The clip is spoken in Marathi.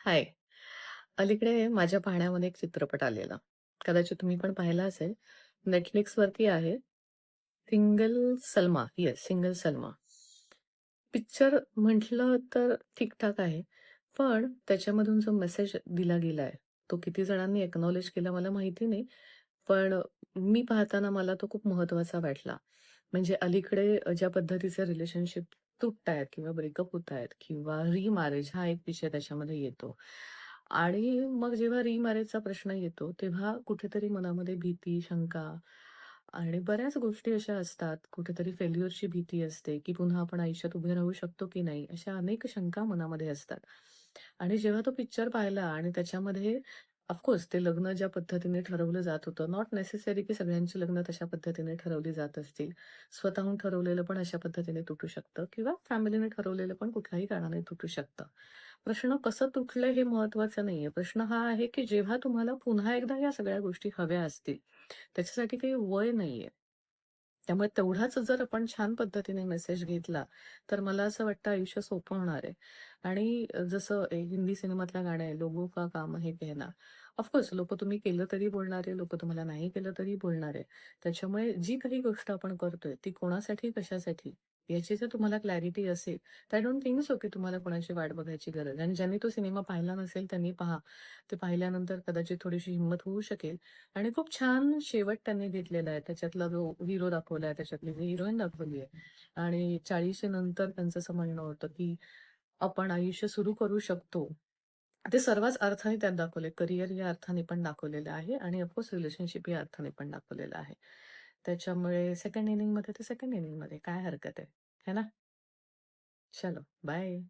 हाय. अलीकडे माझ्या पाहण्यामध्ये एक चित्रपट आलेला. कदाचित तुम्ही पण पाहिला असेल. Netflixवरती आहे. Single Salma. Yes, single Salma. Picture म्हटलं तर ठीक-ठाक आहे. पण त्याच्यामधून जो मेसेज दिला गेलाय, तो किती जणांनी अॅक्नॉलेज केला मला माहिती नाही. पण मी पाहताना मला तो खूप महत्त्वाचा वाटला. म्हणजे अलीकडे ज्या पद्धतीचे रिलेशनशिप तुटतायत किंवा ब्रेकअप होतायत किंवा रिमॅरेज हा एक विषय त्याच्यामध्ये येतो. आणि मग जेव्हा रिमॅरेजचा प्रश्न येतो, तेव्हा कुठेतरी मनामध्ये भीती, शंका आणि बऱ्याच गोष्टी अशा असतात. कुठेतरी फेल्युअरची भीती असते, की पुन्हा आपण आयुष्यात उभे राहू शकतो की नाही? अशा अनेक शंका मनामध्ये असतात. आणि जेव्हा तो पिक्चर पाहिला आणि त्याच्यामध्ये ऑफकोर्स ते लग्न ज्या पद्धतीने ठरवलं जात होतं, नॉट नेसेसरी की सगळ्यांची लग्न तशा पद्धतीने ठरवली जात असतील. स्वतःहून ठरवलेलं पण अशा पद्धतीने तुटू शकतं किंवा फॅमिलीने ठरवलेलं पण कुठल्याही कारणाने तुटू शकतं. प्रश्न कसं तुटलंय हे महत्त्वाचं नाहीये. प्रश्न हा आहे, की जेव्हा तुम्हाला पुन्हा एकदा या सगळ्या गोष्टी हव्या असतील, त्याच्यासाठी काही वय नाहीये. त्यामुळे तेवढाच जर आपण छान पद्धतीने मेसेज घेतला, तर मला असं वाटतं आयुष्य सोपं होणार आहे. आणि जसं एक हिंदी सिनेमातलं गाणं आहे, लोगों का काम है कहना. ऑफकोर्स लोकं तुम्ही केलं तरी बोलणार आहे, लोकं तुम्हाला नाही केलं तरी बोलणार आहे. त्याच्यामुळे जी काही गोष्ट आपण करतोय, ती कोणासाठी, कशासाठी याची जर तुम्हाला क्लॅरिटी असेल, तर आय डोंट थिंक सो की तुम्हाला कोणाची वाट बघायची गरज आहे. आणि ज्यांनी तो सिनेमा पाहिला नसेल त्यांनी पहा. ते पाहिल्यानंतर कदाचित थोडीशी हिंमत होऊ शकेल. आणि खूप छान शेवट त्यांनी घेतलेला आहे. त्याच्यातला जो हिरो दाखवलाय, त्याच्यातली जी हिरोईन दाखवली आहे आणि 40शी नंतर त्यांचं असं म्हणणं होतं, की आपण आयुष्य सुरू करू शकतो. ते सर्वच अर्थाने त्यात दाखवले. करियर या अर्थाने पण दाखवलेलं आहे आणि ऑफकोर्स रिलेशनशिप या अर्थाने पण दाखवलेलं आहे. त्याच्यामुळे सेकंड इनिंगमध्ये तर सेकंड इनिंगमध्ये काय हरकत आहे, है ना? चलो बाय.